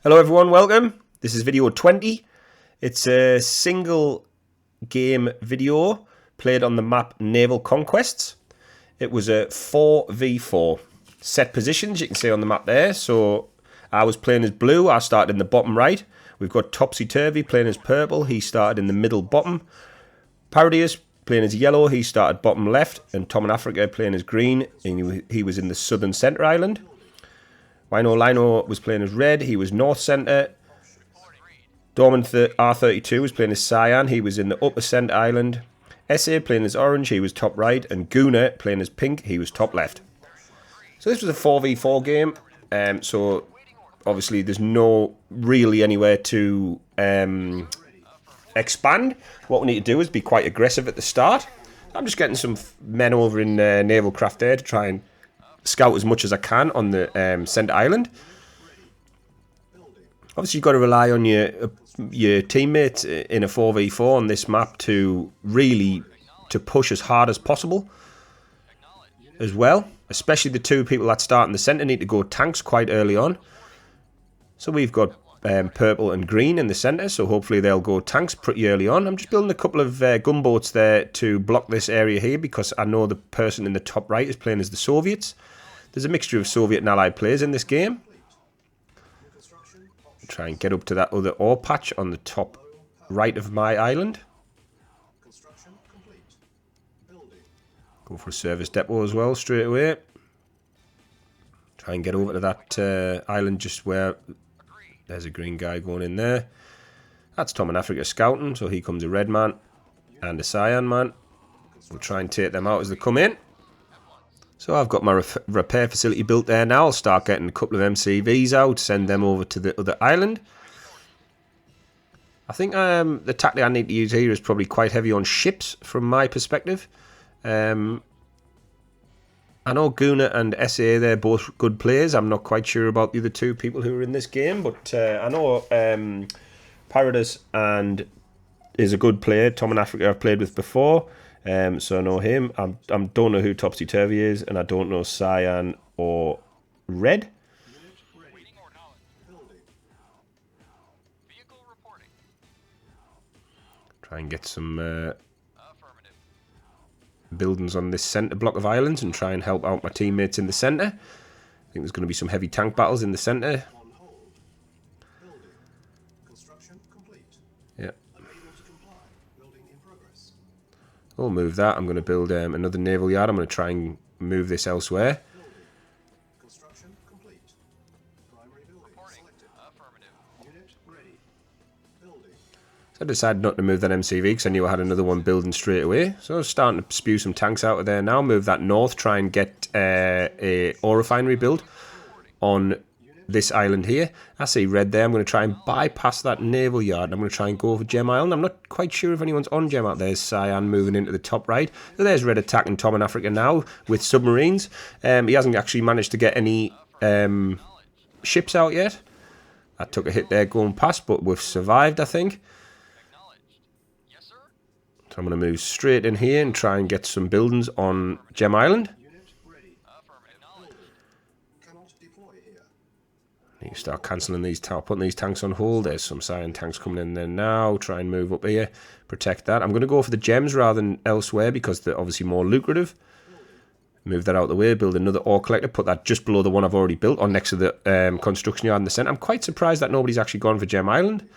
Hello everyone, welcome. This is video 20. It's a single game video played on the map Naval Conquests. It was a 4v4. Set positions, you can see on the map there. So I was playing as blue, I started in the bottom right. We've got Topsy Turvy playing as purple, he started in the middle bottom. Parodius playing as yellow, he started bottom left. And Tom in Africa playing as green, and he was in the southern centre island. Lino was playing as red, he was north centre. Dorman R32 was playing as cyan, he was in the upper centre island. SA playing as orange, he was top right. And Guna playing as pink, he was top left. So this was a 4v4 game. So obviously there's no really anywhere to expand. What we need to do is be quite aggressive at the start. I'm just getting some men over in Naval Craft there to try and scout as much as I can on the centre island. Obviously, you've got to rely on your teammates in a 4v4 on this map to really push as hard as possible as well. Especially the two people that start in the centre need to go tanks quite early on. So we've got purple and green in the centre, so hopefully they'll go tanks pretty early on. I'm just building a couple of gunboats there to block this area here because I know the person in the top right is playing as the Soviets. There's a mixture of Soviet and Allied players in this game. Try and get up to that other ore patch on the top right of my island. Go for a service depot as well straight away. Try and get over to that island just where there's a green guy going in there. That's Tom in Africa scouting, so he comes a red man and a cyan man. We'll try and take them out as they come in. So I've got my repair facility built there now. I'll start getting a couple of MCVs out, send them over to the other island. I think the tactic I need to use here is probably quite heavy on ships from my perspective. I know Guna and SA, they're both good players. I'm not quite sure about the other two people who are in this game, but I know Paradis and is a good player. Tom in Africa I've played with before. So I know him. I don't know who Topsy Turvy is, and I don't know cyan or red. Try and get some buildings on this centre block of islands and try and help out my teammates in the centre. I think there's going to be some heavy tank battles in the centre. Yeah. We'll move that. I'm going to build another naval yard. I'm going to try and move this elsewhere. So I decided not to move that MCV because I knew I had another one building straight away. So I was starting to spew some tanks out of there now. Move that north, try and get a ore refinery built on this island here. I see red there. I'm going to try and bypass that naval yard. I'm going to try and go over Gem Island. I'm not quite sure if anyone's on Gem out there. There's cyan moving into the top right. So there's red attacking Tom in Africa now with submarines. He hasn't actually managed to get any ships out yet. I took a hit there going past, but we've survived, I think. So I'm going to move straight in here and try and get some buildings on Gem Island. Need to start cancelling these, putting these tanks on hold. There's some cyan tanks coming in there now. Try and move up here, protect that. I'm going to go for the gems rather than elsewhere because they're obviously more lucrative. Move that out of the way, build another ore collector, put that just below the one I've already built on next to the construction yard in the centre. I'm quite surprised that nobody's actually gone for Gem Island.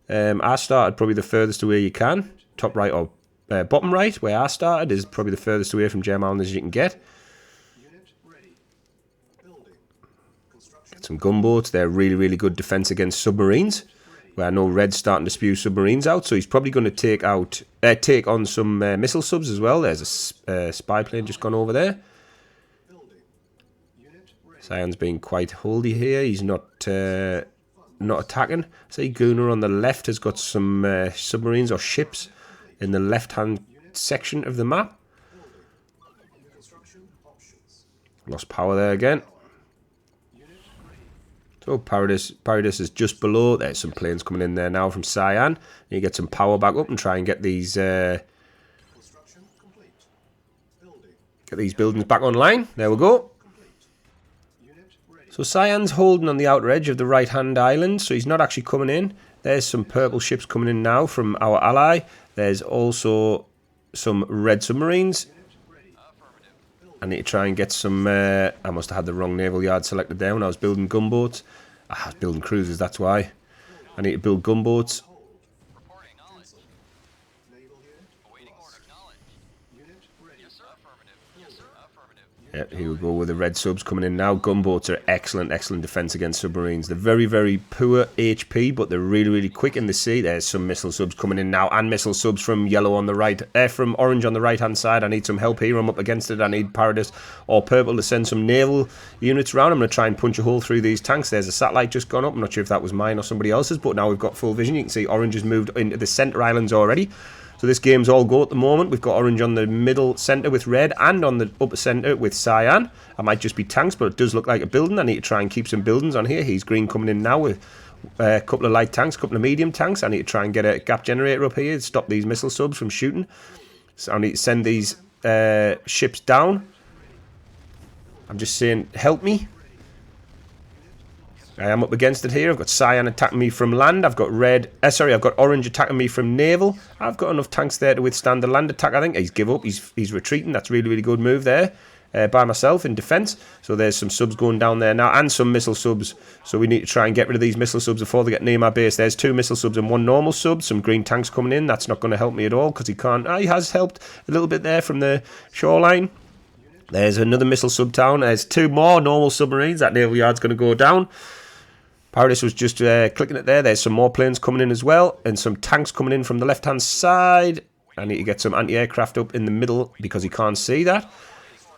I started probably the furthest away you can. Top right or bottom right, where I started, is probably the furthest away from Gem Island as you can get. Get some gunboats. They're really, really good defence against submarines. Where I know Red's starting to spew submarines out, so he's probably going to take on some missile subs as well. There's a spy plane just gone over there. Cyan's being quite holdy here. He's not attacking. See, Guna on the left has got some submarines or ships in the left-hand section of the map. Lost power there again. So Paradis is just below. There's some planes coming in there now from Cyan. You get some power back up and try and get these buildings back online. There we go. So Cyan's holding on the outer edge of the right-hand island, so he's not actually coming in. There's some purple ships coming in now from our ally. There's also some red submarines. I need to try and get some... I must have had the wrong naval yard selected there when I was building gunboats. I was building cruisers, that's why. I need to build gunboats. Yep, here we go with the red subs coming in now. Gunboats are excellent, excellent defense against submarines. They're very, very poor HP, but they're really, really quick in the sea. There's some missile subs coming in now, and missile subs from yellow on the right, from orange on the right-hand side. I need some help here. I'm up against it. I need Paradis or purple to send some naval units around. I'm going to try and punch a hole through these tanks. There's a satellite just gone up. I'm not sure if that was mine or somebody else's, but now we've got full vision. You can see orange has moved into the centre islands already. So this game's all go at the moment. We've got orange on the middle centre with red and on the upper centre with cyan. I might just be tanks, but it does look like a building. I need to try and keep some buildings on here. He's green coming in now with a couple of light tanks, a couple of medium tanks. I need to try and get a gap generator up here to stop these missile subs from shooting. So I need to send these ships down. I'm just saying, help me. I am up against it here. I've got cyan attacking me from land. I've got I've got orange attacking me from naval. I've got enough tanks there to withstand the land attack, I think. He's give up. He's retreating. That's really, really good move there by myself in defence. So there's some subs going down there now and some missile subs. So we need to try and get rid of these missile subs before they get near my base. There's 2 missile subs and 1 normal sub. Some green tanks coming in. That's not going to help me at all because he can't. He has helped a little bit there from the shoreline. There's another missile sub town. There's 2 more normal submarines. That naval yard's going to go down. Paradis was just clicking it there. There's some more planes coming in as well. And some tanks coming in from the left-hand side. I need to get some anti-aircraft up in the middle because he can't see that.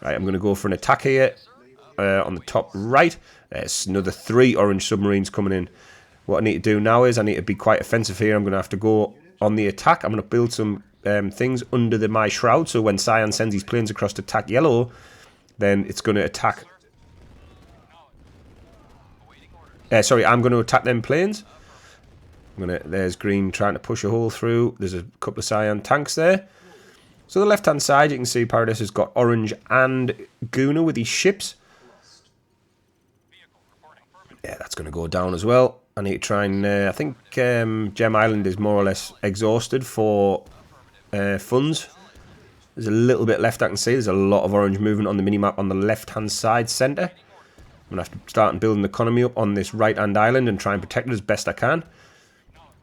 Right, I'm going to go for an attack here on the top right. There's another 3 orange submarines coming in. What I need to do now is I need to be quite offensive here. I'm going to have to go on the attack. I'm going to build some things under my shroud. So when Cyan sends these planes across to attack yellow, then it's going to attack... I'm going to attack them planes. There's green trying to push a hole through. There's a couple of cyan tanks there. So the left-hand side, you can see Paradis has got orange and Guna with these ships. Yeah, that's going to go down as well. I need to try and... I think Gem Island is more or less exhausted for funds. There's a little bit left I can see. There's a lot of orange movement on the minimap on the left-hand side centre. I'm going to have to start building the economy up on this right-hand island and try and protect it as best I can.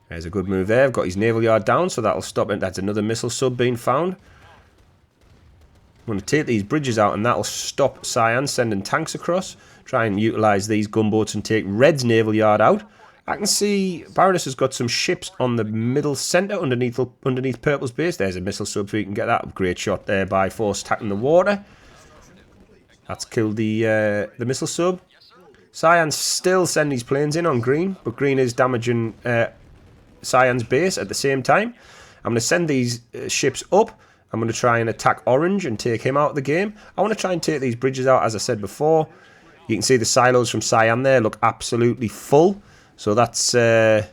There's a good move there. I've got his naval yard down, so that'll stop it. That's another missile sub being found. I'm going to take these bridges out, and that'll stop Cyan sending tanks across. Try and utilise these gunboats and take Red's naval yard out. I can see Paradis has got some ships on the middle centre underneath Purple's base. There's a missile sub, so you can get that. Great shot there by Force attacking the water. That's killed the missile sub. Cyan's still sending these planes in on green, but green is damaging Cyan's base at the same time. I'm going to send these ships up. I'm going to try and attack orange and take him out of the game. I want to try and take these bridges out, as I said before. You can see the silos from Cyan there look absolutely full. So that's... try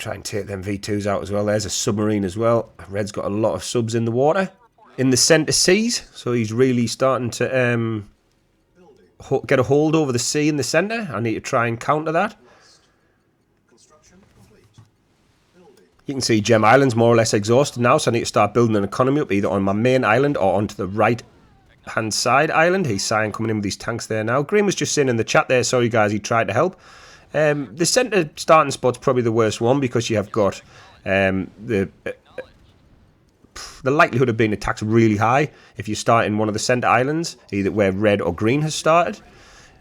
and take them V2s out as well. There's a submarine as well. Red's got a lot of subs in the water. In the centre seas, so he's really starting to get a hold over the sea in the centre. I need to try and counter that. You can see Gem Island's more or less exhausted now, so I need to start building an economy up either on my main island or onto the right-hand side island. He's Cyan coming in with these tanks there now. Green was just saying in the chat there, sorry guys, he tried to help. The centre starting spot's probably the worst one because you have got the likelihood of being attacked really high if you start in one of the centre islands, either where red or green has started.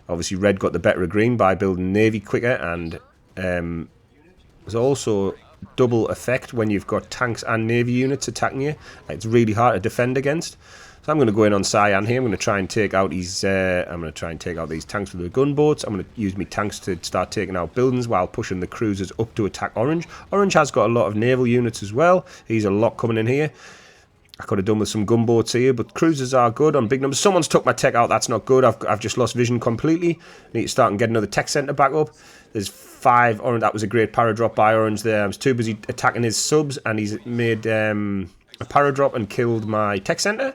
Obviously, red got the better of green by building navy quicker, and there's also double effect when you've got tanks and navy units attacking you. It's really hard to defend against. So I'm going to go in on Cyan here. I'm going to try and take out these. I'm going to try and take out these tanks with the gunboats. I'm going to use my tanks to start taking out buildings while pushing the cruisers up to attack orange. Orange has got a lot of naval units as well. He's a lot coming in here. I could have done with some gunboats here, but cruisers are good on big numbers. Someone's took my tech out. That's not good. I've just lost vision completely. I need to start and get another tech centre back up. There's 5 orange. That was a great paradrop by orange there. I was too busy attacking his subs, and he's made a paradrop and killed my tech centre.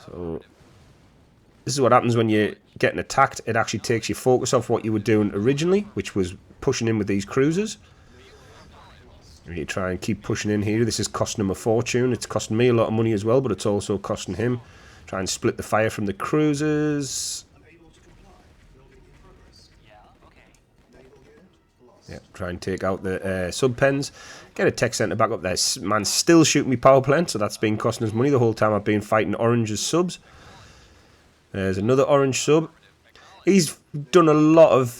So So this is what happens when you're getting attacked. It actually takes your focus off what you were doing originally, which was pushing in with these cruisers. You try and keep pushing in here. This is costing him a fortune. It's costing me a lot of money as well, but it's also costing him. Try and split the fire from the cruisers. Yeah, try and take out the sub-pens. Get a tech centre back up there. Man's still shooting me power plant, so that's been costing us money the whole time I've been fighting orange's subs. There's another orange sub. He's done a lot of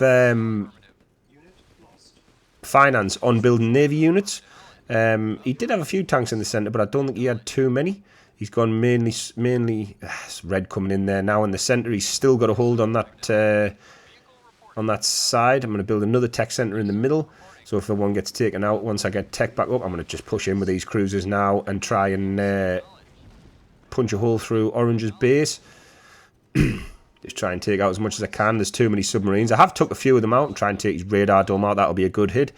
finance on building navy units. He did have a few tanks in the centre, but I don't think he had too many. He's gone mainly red coming in there now in the centre. He's still got a hold on that side. I'm going to build another tech centre in the middle. So if the one gets taken out, once I get tech back up, I'm going to just push in with these cruisers now and try and punch a hole through orange's base. Just try and take out as much as I can. There's too many submarines. I have took a few of them out and try and take his radar dome out. That'll be a good hit.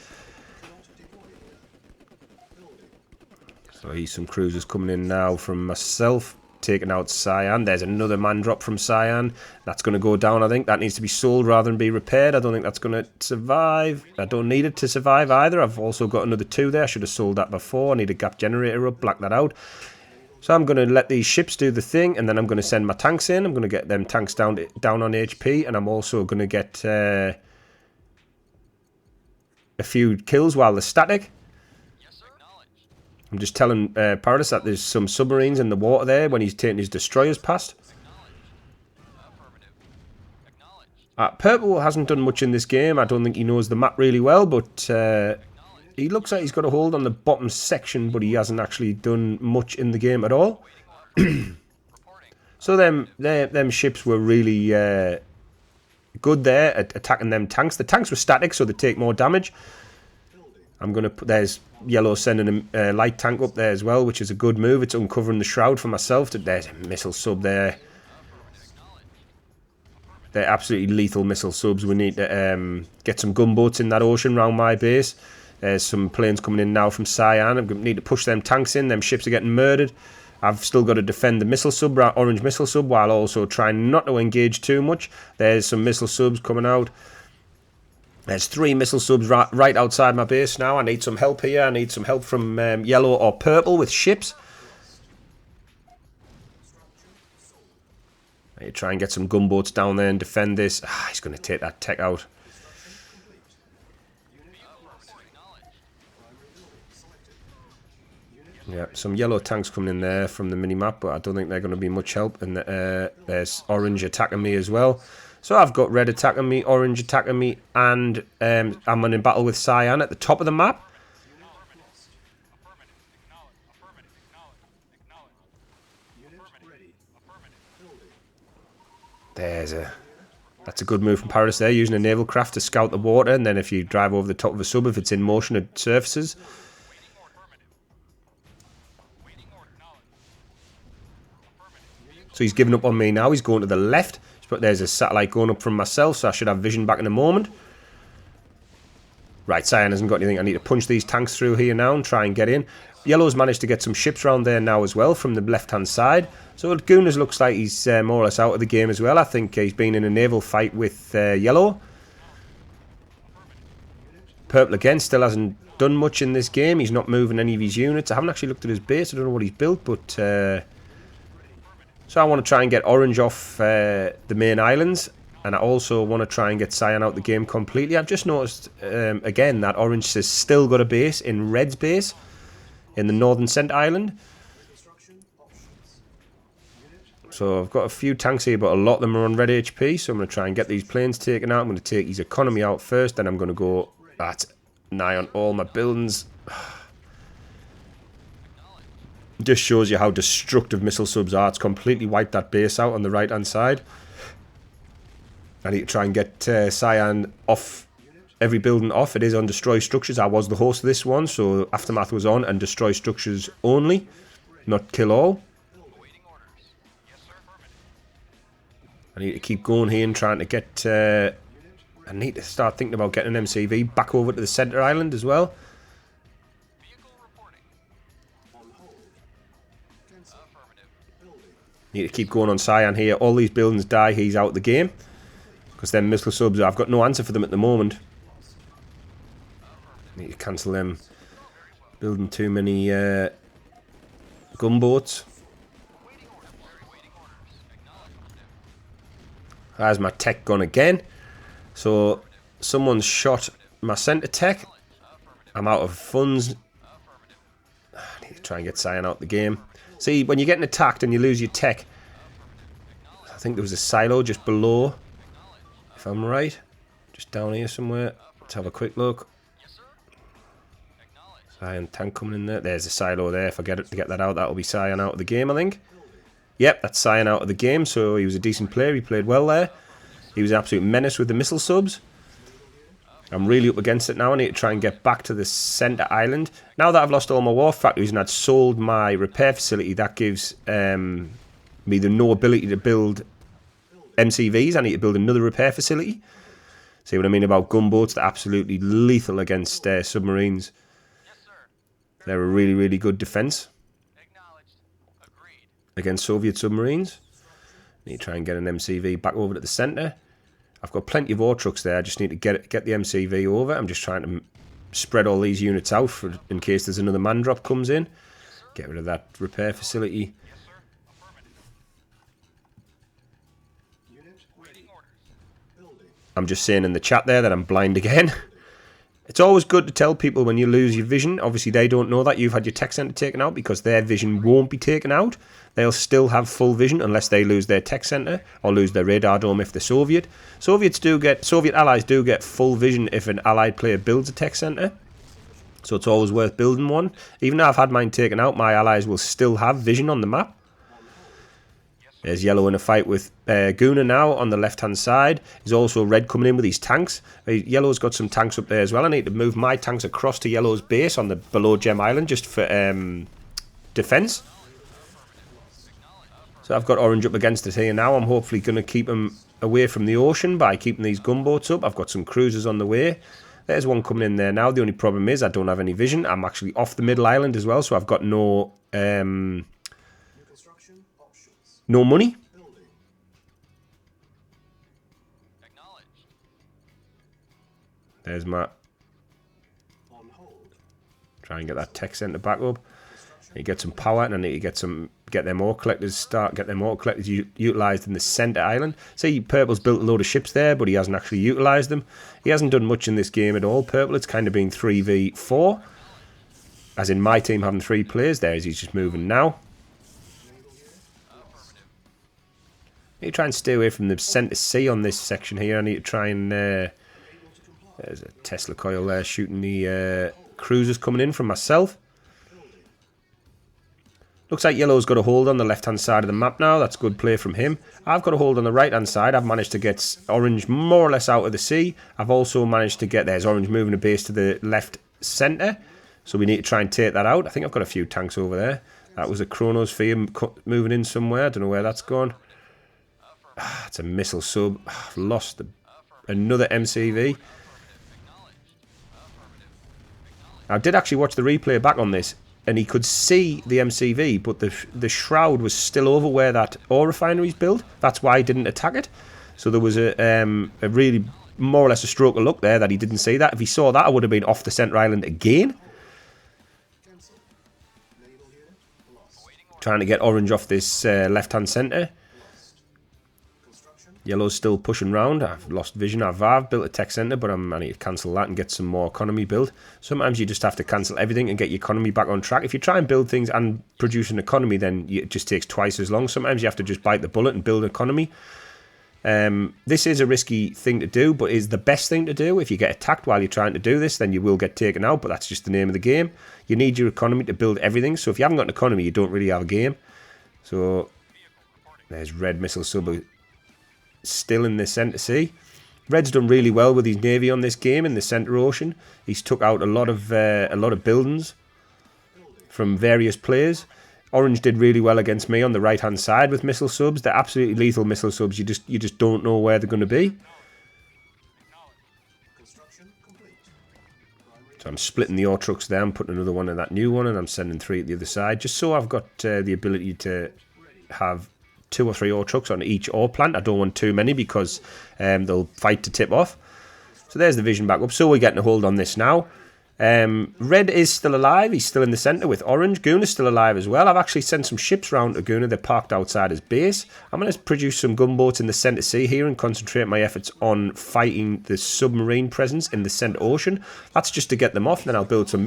So here's some cruisers coming in now from myself. Taking out Cyan. There's another man drop from Cyan. That's going to go down, I think. That needs to be sold rather than be repaired. I don't think that's going to survive. I don't need it to survive either. I've also got another 2 there. I should have sold that before. I need a gap generator up. Black that out. So I'm going to let these ships do the thing, and then I'm going to send my tanks in. I'm going to get them tanks down on HP, and I'm also going to get a few kills while they're static. I'm just telling Paradis that there's some submarines in the water there when he's taking his destroyers past. Purple hasn't done much in this game. I don't think he knows the map really well, but he looks like he's got a hold on the bottom section, but he hasn't actually done much in the game at all. So them ships were really good there at attacking them tanks. The tanks were static, so they take more damage. I'm going to put, there's yellow sending a light tank up there as well, which is a good move. It's uncovering the shroud for myself. There's a missile sub there. They're absolutely lethal missile subs. We need to get some gunboats in that ocean around my base. There's some planes coming in now from Cyan. I'm going to need to push them tanks in. Them ships are getting murdered. I've still got to defend the missile sub, orange missile sub, while also trying not to engage too much. There's some missile subs coming out. There's 3 missile subs right outside my base now. I need some help here. I need some help from yellow or purple with ships. I need to try and get some gunboats down there and defend this. He's going to take that tech out. Yeah, some yellow tanks coming in there from the mini-map, but I don't think they're going to be much help. And there's orange attacking me as well. So I've got red attacking me, orange attacking me, and I'm in battle with Cyan at the top of the map. That's a good move from Paris there, using a naval craft to scout the water, and then if you drive over the top of a sub, if it's in motion, it surfaces. So he's giving up on me now. He's going to the left. But there's a satellite going up from myself, so I should have vision back in a moment. Right, Cyan hasn't got anything. I need to punch these tanks through here now and try and get in. Yellow's managed to get some ships around there now as well from the left-hand side. So Gooners looks like he's more or less out of the game as well. I think he's been in a naval fight with Yellow. Purple again still hasn't done much in this game. He's not moving any of his units. I haven't actually looked at his base. I don't know what he's built, but... So I want to try and get orange off the main islands, and I also want to try and get Cyan out the game completely. I've just noticed, again, that orange has still got a base in red's base in the northern centre island. So I've got a few tanks here, but a lot of them are on red HP, so I'm going to try and get these planes taken out. I'm going to take his economy out first, then I'm going to go at nigh on all my buildings. Just shows you how destructive missile subs are. It's completely wiped that base out on the right hand side. I need to try and get Cyan off, every building off. It is on destroy structures. I was the host of this one, so Aftermath was on and destroy structures only, not kill all. I need to keep going here and trying to get... I need to start thinking about getting an MCV back over to the centre island as well. Need to keep going on Cyan here. All these buildings die, he's out of the game. Because them missile subs, I've got no answer for them at the moment. Need to cancel them. Building too many gunboats. There's my tech gun again. So, someone's shot my centre tech. I'm out of funds. I need to try and get Cyan out of the game. See, when you're getting attacked and you lose your tech, I think there was a silo just below, if I'm right. Just down here somewhere. Let's have a quick look. Cyan tank coming in there. There's a silo there. If I get that out, that'll be Cyan out of the game, I think. Yep, that's Cyan out of the game, so he was a decent player. He played well there. He was an absolute menace with the missile subs. I'm really up against it now. I need to try and get back to the centre island. Now that I've lost all my war factories and I'd sold my repair facility, that gives me the no ability to build MCVs. I need to build another repair facility. See what I mean about gunboats? They're absolutely lethal against submarines. They're a really, really good defence against Soviet submarines. Need to try and get an MCV back over to the centre. I've got plenty of ore trucks there. I just need to get the MCV over. I'm just trying to spread all these units out in case there's another man drop comes in. Get rid of that repair facility. I'm just saying in the chat there that I'm blind again. It's always good to tell people when you lose your vision. Obviously, they don't know that you've had your tech centre taken out because their vision won't be taken out. They'll still have full vision unless they lose their tech centre or lose their radar dome if they're Soviet. Soviet allies do get full vision if an allied player builds a tech centre. So it's always worth building one. Even though I've had mine taken out, my allies will still have vision on the map. There's yellow in a fight with Guna now on the left-hand side. There's also red coming in with these tanks. Yellow's got some tanks up there as well. I need to move my tanks across to yellow's base on the below Gem Island just for defence. So I've got orange up against it here now. I'm hopefully going to keep them away from the ocean by keeping these gunboats up. I've got some cruisers on the way. There's one coming in there now. The only problem is I don't have any vision. I'm actually off the middle island as well, so I've got no money. There's my... Try and get that tech centre back up. I need to get some power and I need to get them ore collectors utilised in the centre island. See, Purple's built a load of ships there, but he hasn't actually utilised them. He hasn't done much in this game at all. Purple, it's kind of been 3v4. As in my team having 3 players. There he's just moving now. I need to try and stay away from the centre C on this section here. I need to try and... there's a Tesla coil there shooting the cruisers coming in from myself. Looks like yellow's got a hold on the left-hand side of the map now. That's good play from him. I've got a hold on the right-hand side. I've managed to get orange more or less out of the sea. I've also managed to get... There's orange moving a base to the left centre. So we need to try and take that out. I think I've got a few tanks over there. That was a Chronosphere moving in somewhere. I don't know where that's gone. It's a missile sub. I've lost another MCV. I did actually watch the replay back on this, and he could see the MCV, but the shroud was still over where that ore refinery's built. That's why he didn't attack it. So there was a really more or less a stroke of luck there that he didn't see that. If he saw that, I would have been off the centre island again. Trying to get orange off this left-hand centre. Yellow's still pushing round. I've lost vision. I've built a tech centre, but I need to cancel that and get some more economy built. Sometimes you just have to cancel everything and get your economy back on track. If you try and build things and produce an economy, then it just takes twice as long. Sometimes you have to just bite the bullet and build an economy. This is a risky thing to do, but is the best thing to do. If you get attacked while you're trying to do this, then you will get taken out, but that's just the name of the game. You need your economy to build everything. So if you haven't got an economy, you don't really have a game. So there's red missile sub still in the centre sea. Red's done really well with his navy on this game in the centre ocean. He's took out a lot of buildings from various players. Orange did really well against me on the right hand side with missile subs. They're absolutely lethal missile subs. You just don't know where they're going to be. So I'm splitting the ore trucks there. I'm putting another one in that new one, and I'm sending 3 at the other side, just so I've got the ability to have 2 or 3 ore trucks on each ore plant. I don't want too many because they'll fight to tip off. So there's the vision back up. So we're getting a hold on this now. Red is still alive. He's still in the centre with orange. Gooner's still alive as well. I've actually sent some ships round to Gooner. They're parked outside his base. I'm going to produce some gunboats in the centre sea here and concentrate my efforts on fighting the submarine presence in the centre ocean. That's just to get them off. Then I'll build some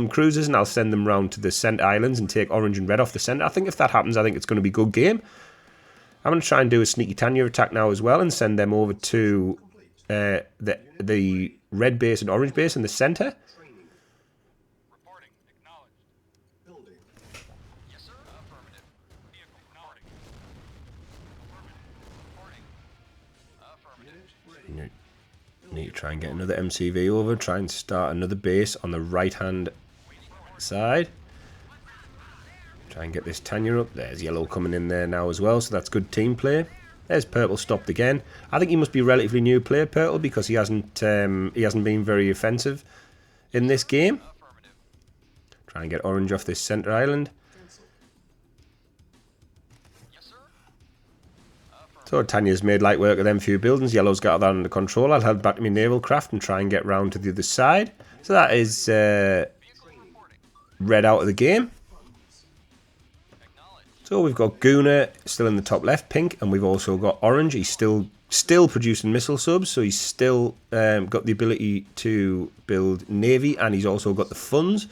cruisers and I'll send them round to the centre islands and take orange and red off the centre. I think if that happens, I think it's going to be a good game. I'm going to try and do a sneaky Tanya attack now as well and send them over to the red base and orange base in the centre. Need to try and get another MCV over, try and start another base on the right hand side. Try and get this Tanya up. There's yellow coming in there now as well, so that's good team play. There's purple stopped again. I think he must be a relatively new player, purple, because he hasn't been very offensive in this game. Try and get orange off this centre island. So Tanya's made light work of them few buildings. Yellow's got that under control. I'll head back to my naval craft and try and get round to the other side. So that is red out of the game. So we've got Gooner still in the top left, pink, and we've also got orange. He's still producing missile subs, so he's still got the ability to build navy, and he's also got the funds.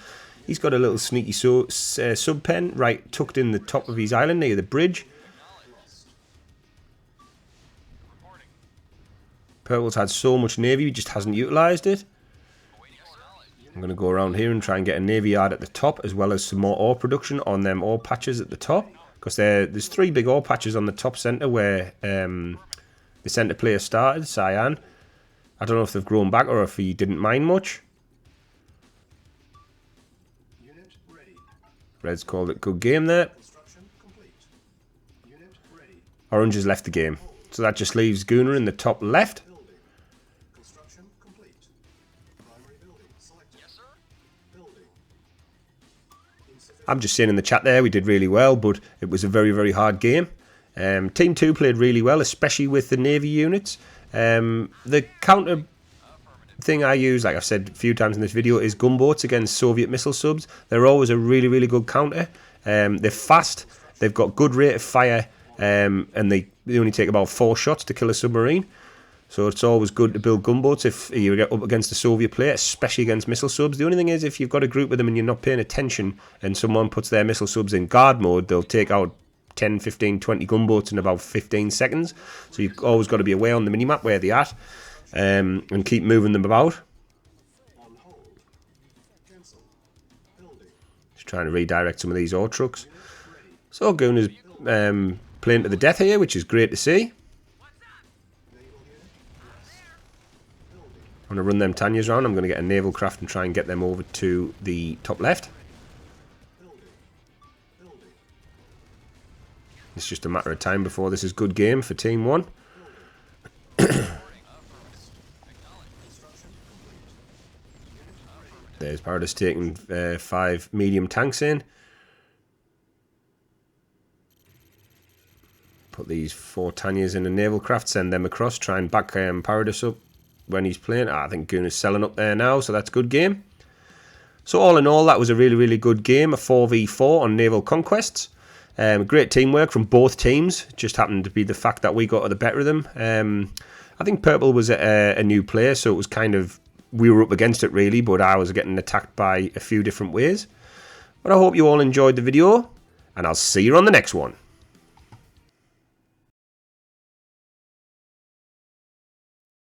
He's got a little sneaky sub pen right tucked in the top of his island near the bridge. Purple's had so much navy, he just hasn't utilised it. I'm going to go around here and try and get a navy yard at the top, as well as some more ore production on them ore patches at the top. Because there's 3 big ore patches on the top centre where the centre player started, Cyan. I don't know if they've grown back or if he didn't mine much. Red's called it good game there. Orange has left the game. So that just leaves Gooner in the top left. I'm just saying in the chat there, we did really well, but it was a very, very hard game. Team 2 played really well, especially with the Navy units. The counter thing I use, like I've said a few times in this video, is gunboats against Soviet missile subs. They're always a really, really good counter. They're fast, they've got good rate of fire, and they only take about 4 shots to kill a submarine. So it's always good to build gunboats if you get up against a Soviet player, especially against missile subs. The only thing is, if you've got a group with them and you're not paying attention and someone puts their missile subs in guard mode, they'll take out 10, 15, 20 gunboats in about 15 seconds. So you've always got to be aware on the minimap where they're at and keep moving them about. Just trying to redirect some of these ore trucks. So Gooner's playing to the death here, which is great to see. I'm going to run them Tanyas around. I'm going to get a naval craft and try and get them over to the top left. It's just a matter of time before this is good game for Team 1. There's Paradis taking 5 medium tanks in. Put these 4 Tanyas in a naval craft, send them across, try and back Paradis up when he's playing. I think Gooner's selling up there now, so that's a good game. So all in all, that was a really, really good game, a 4v4 on Naval Conquests. Great teamwork from both teams. Just happened to be the fact that we got the better of them. I think Purple was a new player, so it was kind of, we were up against it really, but I was getting attacked by a few different ways. But I hope you all enjoyed the video, and I'll see you on the next one.